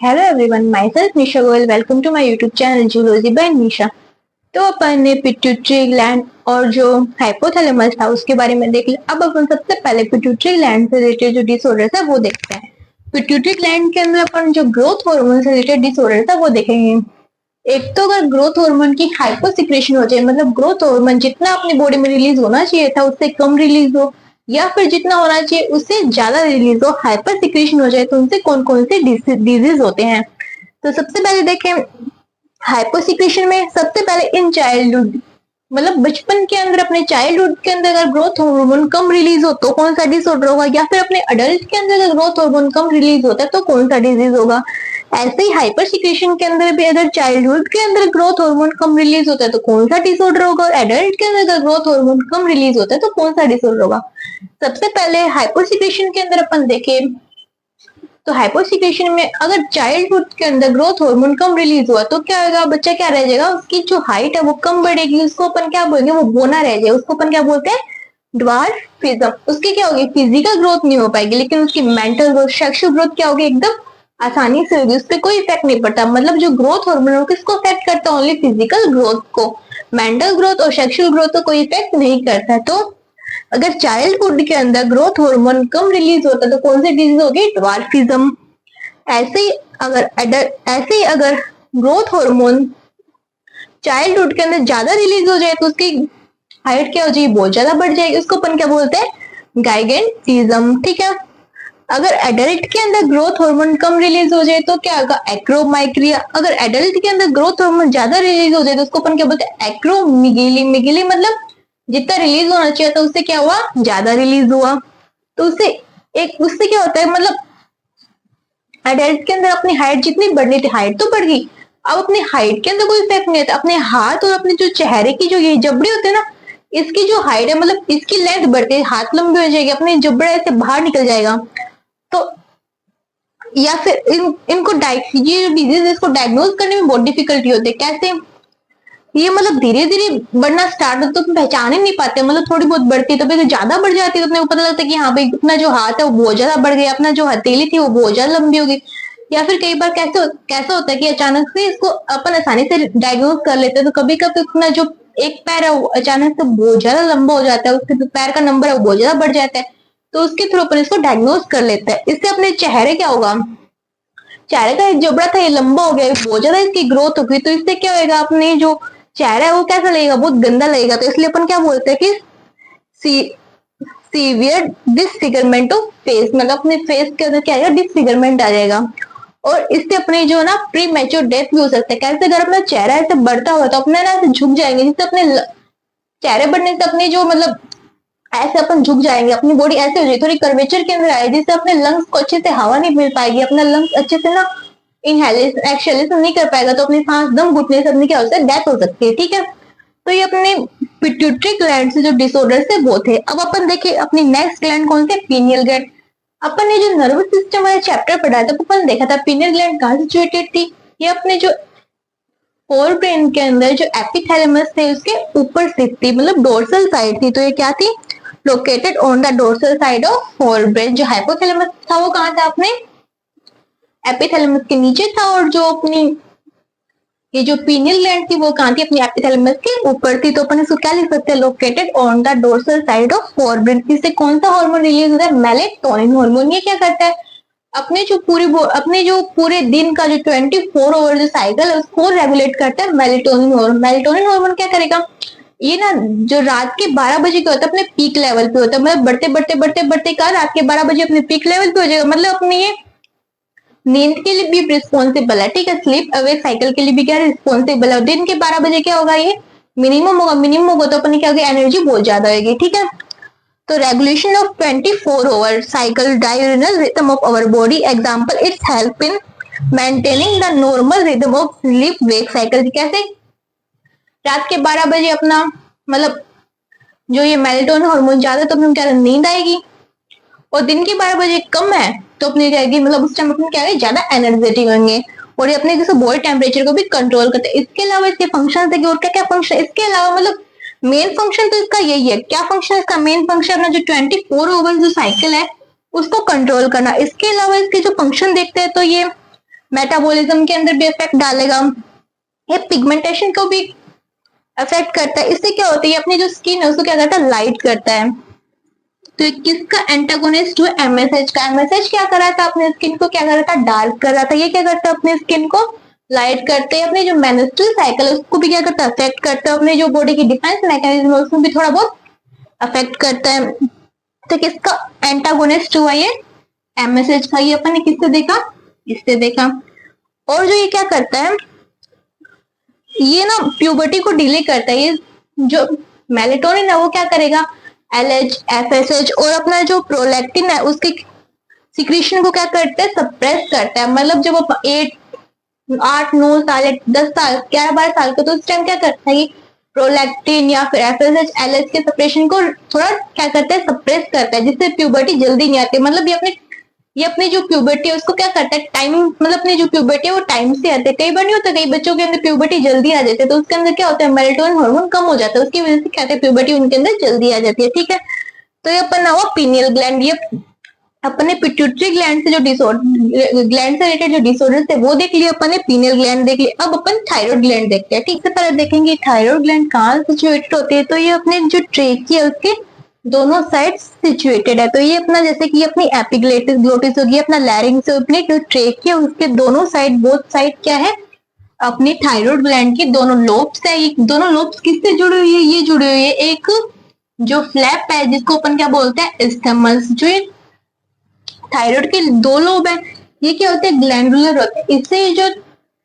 Hello everyone, myself Nisha Goyal. Welcome to my YouTube channel zoology by Nisha. तो अपन ने pituitary gland और जो हाइपोथैलेमस था उसके बारे में देख लिया। अब अपन सबसे पहले पिट्यूटरी ग्लैंड से रिलेटेड जो डिसऑर्डर है वो देखते हैं। पिट्यूटरी ग्लैंड के अंदर अपन जो ग्रोथ हार्मोन से रिलेटेड डिसऑर्डर था वो देखेंगे। एक तो अगर ग्रोथ हार्मोन की हाइपोसिक्रेशन हो जाए, मतलब ग्रोथ हार्मोन जितना अपनी बॉडी में रिलीज होना चाहिए था उससे कम रिलीज हो, या फिर जितना होना चाहिए उससे ज्यादा रिलीज हो, हाइपर सिक्रेशन हो जाए, तो उनसे कौन कौन से डिजीज होते हैं। तो सबसे पहले देखें, हाइपोसिक्रेशन में सबसे पहले इन चाइल्डहुड, मतलब बचपन के अंदर, अपने चाइल्डहुड के अंदर अगर ग्रोथ हार्मोन कम रिलीज हो तो कौन सा डिसऑर्डर होगा, या फिर अपने अडल्ट के अंदर अगर ग्रोथ हार्मोन कम रिलीज होता है तो कौन सा डिजीज होगा। ऐसे ही हाइपर सिक्रेशन के अंदर भी अगर चाइल्डहुड के अंदर ग्रोथ हार्मोन कम रिलीज होता है तो कौन सा डिसऑर्डर होगा, और एडल्ट के अंदर अगर ग्रोथ हार्मोन कम रिलीज होता है तो कौन सा डिसऑर्डर होगा। सबसे पहले हाइपोसिक्रेशन के अंदर अपन देखें तो हाइपोसिक्रेशन में अगर चाइल्डहुड के अंदर ग्रोथ हार्मोन कम रिलीज हुआ तो क्या होगा, बच्चा क्या रह जाएगा, उसकी जो हाइट है वो कम बढ़ेगी, उसको अपन क्या बोलेंगे, वो बोना रह जाएगा, उसको अपन क्या बोलते हैं, ड्वार्फिज्म। उसकी क्या होगी, फिजिकल ग्रोथ नहीं हो पाएगी, लेकिन उसकी मेंटल ग्रोथ, सेक्सुअल ग्रोथ क्या होगी, एकदम आसानी से होगी, उस पर कोई इफेक्ट नहीं पड़ता। मतलब जो ग्रोथ हार्मोन किसको इफेक्ट करता है, ओनली फिजिकल ग्रोथ को, मेंटल ग्रोथ और सेक्सुअल ग्रोथ को कोई इफेक्ट नहीं करता है। तो अगर चाइल्डहुड के अंदर ग्रोथ हार्मोन कम रिलीज होता है तो कौन सी डिजीज होगी, ड्वार्फिज्म। ऐसे ही अगर ग्रोथ हार्मोन चाइल्डहुड के अंदर ज्यादा रिलीज हो जाए तो उसकी हाइट क्या हो जाएगी, बहुत ज्यादा बढ़ जाएगी, उसको अपन क्या बोलते हैं, गाइगेंटिज्म। ठीक है। अगर एडल्ट के अंदर ग्रोथ हार्मोन कम रिलीज हो जाए तो क्या होगा, एक्रोमाइक्रिया। अगर एडल्ट के अंदर ग्रोथ हार्मोन ज्यादा रिलीज हो जाए तो उसको अपन क्या बोलते हैं, एक्रोमिगिली। मिगिली मतलब जितना रिलीज होना चाहिए था उससे क्या हुआ, ज्यादा रिलीज हुआ। तो उससे क्या होता है, मतलब एडल्ट के अंदर अपनी हाइट जितनी बढ़नी थी हाइट तो बढ़ गई, अब अपनी हाइट के अंदर कोई इफेक्ट नहीं आता। अपने हाथ और अपने जो चेहरे की जो ये जबड़े होते हैं ना, इसकी जो हाइट है, मतलब इसकी लेंथ बढ़ती है, हाथ लंबे हो जाएगी, अपने जबड़े ऐसे बाहर निकल जाएगा। तो या फिर इनको ये डिजीज, इसको डायग्नोज करने में बहुत डिफिकल्टी होती है। कैसे, ये मतलब धीरे धीरे बढ़ना स्टार्ट होता तो पहचान ही नहीं पाते, मतलब थोड़ी बहुत बढ़ती है तो फिर ज्यादा बढ़ जाती है तो अपने को पता लगता है कि हाँ भाई अपना जो हाथ है वो बहुत ज्यादा बढ़ गया, अपना जो हथेली थी वो बहुत ज्यादा लंबी हो गई। या फिर कई बार कैसा होता है कि अचानक से इसको अपन आसानी से डायग्नोज कर लेते हैं, तो कभी कभी अपना जो एक पैर है वो अचानक से बहुत ज्यादा लंबा हो जाता है, उसके जो पैर का नंबर है वो बहुत ज्यादा बढ़ जाता है, तो उसके थ्रू अपन इसको डायग्नोज कर लेते हैं। इससे अपने चेहरे क्या होगा, चेहरे का एक जबड़ा था ये लंबा हो गया, बहुत ज्यादा इसकी ग्रोथ हो गई, तो इससे क्या होगा, अपने जो चेहरा है वो कैसा लगेगा, बहुत गंदा लगेगा। तो इसलिए अपन क्या बोलते हैं कि सीवियर डिसफिगरमेंट ऑफ फेस, मतलब अपने फेस के अंदर क्या आएगा, डिसफिगरमेंट आ जाएगा। और इससे अपने जो ना प्री मैच्योर डेथ भी हो सकता है। कैसे, अगर अपना चेहरा ऐसे बढ़ता हुआ तो अपने ना ऐसे झुक जाएंगे, जिससे अपने चेहरे बढ़ने से अपने जो, मतलब ऐसे अपन झुक जाएंगे, अपनी बॉडी ऐसे हो जाएगी, थोड़ी कर्वेचर के अंदर आए, जिससे अपने लंग्स को अच्छे से हवा नहीं मिल पाएगी, अपना लंग्स अच्छे से ना इनहेलेशन एक्सहेलेशन नहीं कर पाएगा, तो अपनी सांस दम घुटने से अपनी क्या हो सकता है, डेथ हो सकती है। ठीक है। तो ये अपने पिट्यूटरी ग्लैंड से जो डिसऑर्डर से वो थे। अब अपन देखें अपनी नेक्स्ट ग्लैंड कौन सी, पीनियल ग्लैंड। अपन ने जो नर्वस सिस्टम वाला चैप्टर पढ़ा था तो अपन देखा था पीनियल ग्लैंड कहाँ सिचुएटेड थी, ये अपने जो फोर ब्रेन के अंदर जो एपिथैलेमस थे उसके ऊपर स्थित थी, मतलब डोर्सल साइड थी। तो ये क्या थी, located on the dorsal side of fore brain. जो हाइपोथैलेमस था वो कहाँ था, अपने एपिथैलेमस के नीचे था, और जो अपनी ये जो पीनियल ग्लैंड थी वो कहाँ थी, अपनी एपिथैलेमस के ऊपर थी। तो अपन इसको क्या लिख सकते हैं, located on the dorsal side of forebrain. इससे कौन सा हार्मोन रिलीज होता है, मेलेटोनिन हार्मोन। ये क्या करता है, अपने जो पूरे दिन का जो 24 आवर जो साइकिल है उसको रेगुलेट करता है मेलेटोनिन हार्मोन। मेलेटोनिन हार्मोन क्या करेगा, ये ना जो रात के 12 बजे के होता है अपने पीक लेवल पे होता है, मतलब बढ़ते बढ़ते बढ़ते बढ़ते का रात के 12 बजे अपने पीक लेवल पे हो जाएगा। मतलब अपने ये नींद के लिए भी रिस्पॉन्सिबल है। ठीक है। स्लीप अवेक साइकिल के लिए भी क्या रिस्पॉन्सिबल है। दिन के 12 बजे क्या होगा, ये मिनिमम होगा, मिनिमम होगा तो अपनी क्या होगी, एनर्जी बहुत ज्यादा होगी। ठीक है। तो regulation of 24 hour cycle diurnal rhythm of our body, example it's help in maintaining the normal rhythm of sleep wake cycle। कैसे, रात के 12 बजे अपना, मतलब जो ये मेलेटोनिन हार्मोन ज्यादा तो अपने क्या नींद आएगी, और दिन के 12 बजे कम है तो अपने क्या है, मतलब उस टाइम अपने क्या है, ज्यादा एनर्जेटिक होंगे, और ये अपने जैसे बॉडी टेम्परेचर को भी कंट्रोल करते हैं। इसके अलावा इसके फंक्शन है कि और क्या क्या फंक्शन, इसके अलावा मतलब मेन फंक्शन तो इसका यही है। क्या फंक्शन है इसका, मेन फंक्शन अपना जो 24 आवर जो साइकिल है उसको कंट्रोल करना। इसके अलावा इसके जो फंक्शन देखते हैं तो ये मेटाबॉलिज्म के अंदर भी इफेक्ट डालेगा, ये पिगमेंटेशन को भी अफेक्ट करता है। इससे क्या होता है, अपनी जो स्किन है उसको क्या करता है, लाइट करता है। तो किसका एंटागोनिस्ट हुआ, एमएसएच का। एमएसएच क्या कर रहा था, अपने स्किन को क्या कर रहा था, डार्क कर रहा था। ये क्या करता है, अपने स्किन को लाइट करते हैं। अपने जो मेंस्ट्रुअल साइकिल है उसको भी क्या करता है, अफेक्ट करता है। अपने जो बॉडी की डिफेंस मैकेनिज्म है उसमें भी थोड़ा बहुत अफेक्ट करता है। तो किसका एंटागोनिस्ट हुआ ये, एमएसएच का। ये अपन ने किससे देखा, इससे देखा। और जो ये क्या करता है, ये ना प्यूबर्टी को डिले करता है। ये जो मेलेटोनिन है वो क्या करेगा, एलएच, एफएसएच और अपना जो प्रोलैक्टिन है उसके सिक्रीशन को क्या करता है, सप्रेस करता है। मतलब जब 8, 9 साल, 10 साल, 11, 12 साल का, तो उस टाइम क्या करता है, प्रोलैक्टिन या फिर एफएसएच, एलएच के सप्रेशन को थोड़ा क्या करता है, सप्रेस करता है, जिससे प्यूबर्टी जल्दी नहीं आती। मतलब ये अपनी जो प्यूबर्टी है उसको क्या करता है, टाइम, मतलब अपनी जो प्यूबर्टी है वो टाइम से आते हैं। कई बार नहीं होता, कई बच्चों के अंदर प्यूबर्टी जल्दी आ जाती है, तो उसके अंदर क्या होता है, मेलेटोनिन हार्मोन कम हो जाता है, उसकी वजह से क्या होता है, प्यूबर्टी उनके अंदर जल्दी आ जाती है। ठीक है, तो ये अपन हुआ पीनियल ग्लैंड। ये अपने पिट्यूटरी ग्लैंड से जो ग्लैंड से रिलेटेड जो डिसऑर्डर थे वो देख लिए अपन ने, पीनियल ग्लैंड देख लिया। अब अपन थायराइड ग्लैंड देखते हैं। ठीक से पहले देखेंगे थायराइड ग्लैंड कहाँ सिचुएटेड होती है। तो ये अपने जो ट्रेकी है उसके दोनों साइड सिचुएटेड है। तो ये अपना जैसे कि अपनी एपिग्लोटिस ग्लोटिस होगी, अपना लैरिंग्स से अपनी जो ट्रेकी है उसके दोनों साइड, बोथ साइड क्या है, अपनी थायराइड ग्लैंड की दोनों लोब्स है। ये दोनों लोब्स किससे जुड़ी हुई है, ये जुड़ी हुई है एक जो फ्लैप है जिसको अपन क्या बोलते हैं, इस्थमस। जो ये थायराइड के दो लोब है, ये क्या होते हैं, ग्लैंडुलर होते हैं। इससे जो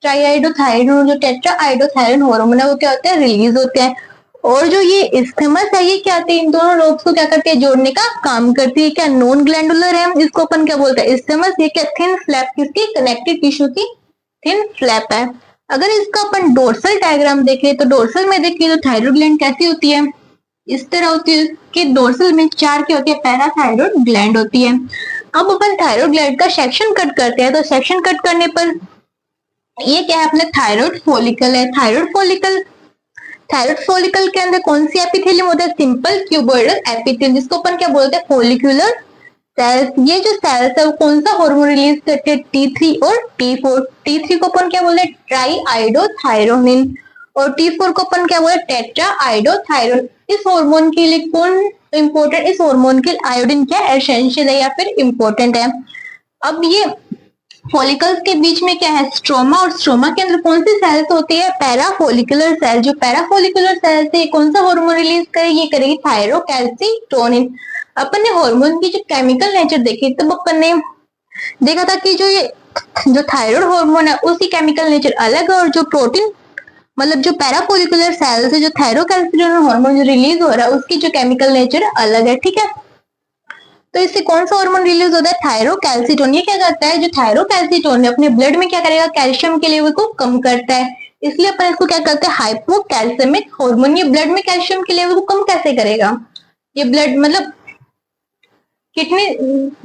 ट्राइआइडोथायरोन और जो टेट्राआइडोथायरोन हार्मोन है वो क्या होते हैं, रिलीज होते हैं। और जो ये इस्थमस है ये क्या होते हैं, इन दोनों लोब्स को क्या करते हैं, जोड़ने का काम करती है। क्या नॉन ग्लैंडुलर है, इसको अपन क्या बोलते हैं, इस्थमस। ये क्या थिन फ्लैप किसकी, कनेक्टिव टिश्यू की थिन फ्लैप है। अगर इसका अपन डोर्सल डायग्राम देखें तो डोर्सल में देखिए तो थायराइड ग्लैंड कैसी होती है, इस तरह होती है कि डोर्सल में 4 क्या होती है, पैराथायरॉइड ग्लैंड होती है। अब अपन थायराइड ग्लैंड का सेक्शन कट करते हैं। तो सेक्शन कट करने पर ये क्या है, अपने थायराइड फॉलिकल है। थायराइड फॉलिकल के अंदर कौन सी एपिथेलियम होता है, सिंपल क्यूबोइडल एपिथेलियम, जिसको अपन क्या बोलते हैं, फॉलिकुलर सेल्स। ये जो सेल्स है वो कौन सा हार्मोन रिलीज करते हैं, T3 और T4। T3 को अपन क्या बोलते हैं, ट्राइआइडोथायरोनिन, और T4 को अपन क्या बोलते हैं, टेट्राआइडोथायरोन। इस हार्मोन के लिए कौन इंपॉर्टेंट, इस हार्मोन के आयोडीन क्या एसेंशियल है या फिर इंपॉर्टेंट है। अब ये फॉलिकल्स के बीच में क्या है, स्ट्रोमा, और स्ट्रोमा के अंदर कौन सी सेल्स होती है, पैराफोलिकुलर सेल। जो पैराफोलिकुलर सेल से कौन सा हार्मोन रिलीज करेगी, ये करेगी थायरोकैल्सिटोनिन। अपन ने हार्मोन की जो केमिकल नेचर देखी, तब अपन ने देखा था कि जो थायराइड हार्मोन है उसकी केमिकल नेचर अलग है, और जो प्रोटीन मतलब जो पैराफोलिकुलर सेल से जो थायरोकैल्सिटोनिन हार्मोन जो रिलीज हो रहा है उसकी जो केमिकल नेचर अलग है। ठीक है, तो इससे कौन सा हार्मोन रिलीज होता है, थायरोकैल्सिटोन। ये क्या करता है, जो थायरोकैल्सिटोन है अपने ब्लड में क्या करेगा, कैल्शियम के लेवल को कम करता है। इसलिए अपन इसको क्या करते हैं, हाइपोकैल्सेमिक हार्मोन। ये ब्लड में कैल्शियम के लेवल को कम कैसे करेगा, ये ब्लड मतलब किडनी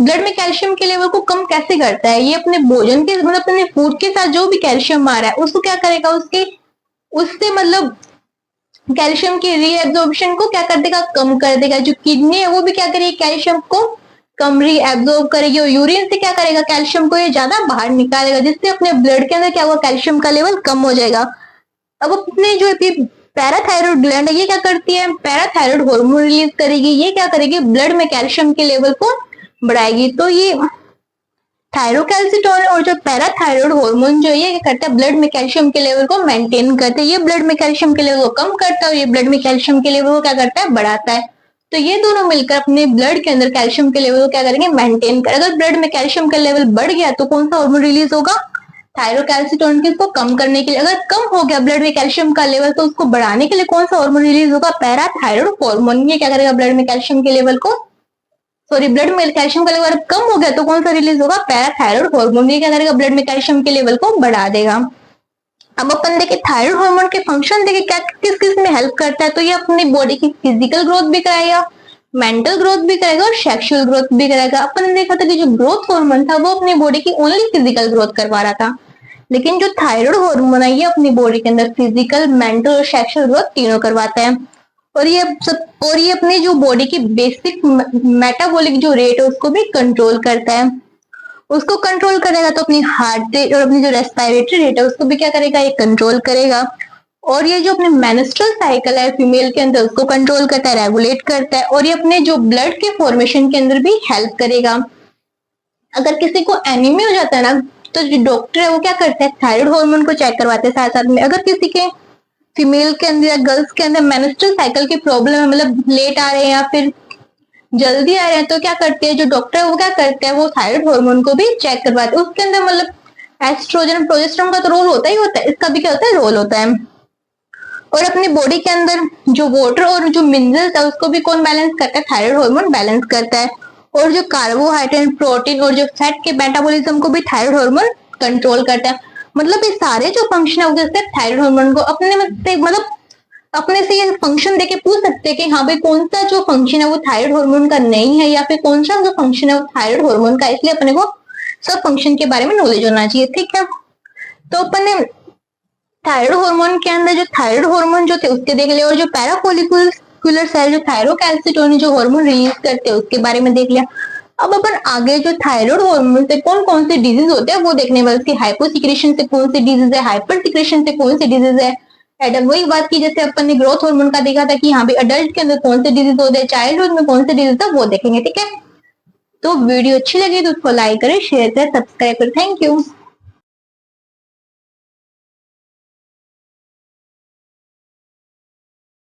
ब्लड में कैल्शियम के लेवल को कम कैसे करता है, ये अपने भोजन के मतलब अपने फूड के साथ जो भी कैल्शियम आ रहा है उसको क्या करेगा, उससे मतलब कैल्शियम की रीएब्जॉर्प्शन को क्या कर देगा, कम कर देगा। जो किडनी है वो भी क्या करेगी, कैल्शियम को कम रीएब्जॉर्ब करेगी, और यूरिन से क्या करेगा, कैल्शियम को ये ज्यादा बाहर निकालेगा, जिससे अपने ब्लड के अंदर क्या होगा, कैल्शियम का लेवल कम हो जाएगा। अब अपने जो पैराथायरॉइड ग्लैंड है ये क्या करती है, पैराथायरॉइड हार्मोन रिलीज करेगी। ये क्या करेगी, ब्लड में कैल्शियम के लेवल को बढ़ाएगी। तो ये थायरोकैल्सिटोनिन और जो पैराथायरॉइड हार्मोन जो ये करता है, ब्लड में कैल्शियम के लेवल को मेंटेन करता है। ये ब्लड में कैल्शियम के लेवल को कम करता है, और ये ब्लड में कैल्शियम के लेवल को क्या करता है, बढ़ाता है। तो ये दोनों मिलकर अपने ब्लड के अंदर कैल्शियम के लेवल को क्या करेंगे, मेंटेन कर। अगर ब्लड में कैल्शियम का लेवल बढ़ गया तो कौन सा हार्मोन रिलीज होगा, थायरोकैल्सिटोनिन। किसको कम करने के लिए, अगर कम हो गया ब्लड में कैल्शियम का लेवल तो उसको बढ़ाने के लिए कौन सा हार्मोन रिलीज होगा, पैराथायरॉइड हार्मोन। ये क्या करेगा, ब्लड में कैल्शियम के लेवल को ब्लड में कैल्शियम का लेवल कम हो गया तो कौन सा रिलीज होगा, पैराथायरॉइड हार्मोन। ये क्या करेगा, ब्लड में कैल्शियम के लेवल को बढ़ा देगा। अब अपन देखे थायराइड हार्मोन के फंक्शन देखे क्या किस किस में हेल्प करता है। तो ये अपनी बॉडी की फिजिकल ग्रोथ भी कराएगा, मेंटल ग्रोथ भी करेगा, और सेक्सुअल ग्रोथ भी कराएगा। अपन ने देखा था कि जो ग्रोथ हार्मोन था वो अपनी बॉडी की ओनली फिजिकल ग्रोथ करवा रहा था, लेकिन जो थायराइड हार्मोन है ये अपनी बॉडी के अंदर फिजिकल, मेंटल और सेक्सुअल ग्रोथ तीनों करवाता है। और ये अपनी जो बॉडी की बेसिक मेटाबॉलिक जो रेट है उसको भी कंट्रोल करता है। उसको कंट्रोल करेगा, तो अपनी हार्ट रेट और अपनी जो रेस्पिरेटरी रेट है उसको भी क्या करेगा, ये कंट्रोल करेगा। और ये जो अपने मेंस्ट्रुअल साइकिल है फीमेल के अंदर उसको कंट्रोल करता है, रेगुलेट करता है, और ये अपने जो ब्लड के फॉर्मेशन के अंदर भी हेल्प करेगा। अगर किसी को एनीमिया हो जाता है ना, तो जो डॉक्टर है वो क्या करते हैं, थायराइड हार्मोन को चेक करवाते हैं साथ साथ में। अगर किसी के फीमेल के अंदर या गर्ल्स के अंदर मेंस्ट्रुअल साइकिल की प्रॉब्लम है, मतलब लेट आ रहे हैं या फिर जल्दी आ रहे हैं, तो क्या करते हैं जो डॉक्टर है वो क्या करते हैं, वो थायराइड हार्मोन को भी चेक करवाते हैं। उसके अंदर मतलब एस्ट्रोजन प्रोजेस्टेरोन का तो रोल होता ही होता है, इसका भी क्या होता है, रोल होता है। और अपनी बॉडी के अंदर जो वाटर और जो मिनरल्स है उसको भी कौन बैलेंस करता है, थायराइड हार्मोन बैलेंस करता है। और जो कार्बोहाइड्रेट, प्रोटीन और जो फैट के मेटाबॉलिज्म को भी थायराइड हार्मोन कंट्रोल करता है। मतलब ये सारे जो फंक्शन है वो थायराइड हार्मोन को अपने मतलब अपने से ये फंक्शन देके पूछ सकते हैं कि हाँ भाई कौन सा जो फंक्शन है वो थायराइड हार्मोन का नहीं है, या फिर कौन सा जो फंक्शन है वो थायराइड हार्मोन का। इसलिए अपने को सब फंक्शन के बारे में नॉलेज होना चाहिए, ठीक है। तो अपन ने थायराइड हार्मोन के अंदर जो थायराइड हार्मोन जो थे उसके देख लिया, और जो पैराफोलिकुलर सेल जो थायरोकैल्सिटोनिन जो हार्मोन रिलीज करते हैं उसके बारे में देख लिया। अब अपन आगे जो थायराइड हार्मोन से कौन कौन से डिजीज होते हैं वो देखने वाले, उसकी हाइपोसिक्रेशन से कौन सी डिजीज है, हाइपर सिक्रेशन से कौन सी डिजीज है। एडम वही बात की जैसे अपन ने ग्रोथ हार्मोन का देखा था कि हाँ भाई अडल्ट के अंदर कौन से डिजीज होते हैं, चाइल्डहुड में कौन से डिजीज है वो देखेंगे, ठीक है। तो वीडियो अच्छी लगी तो उसको लाइक करें, शेयर करें, सब्सक्राइब करें। Thank you.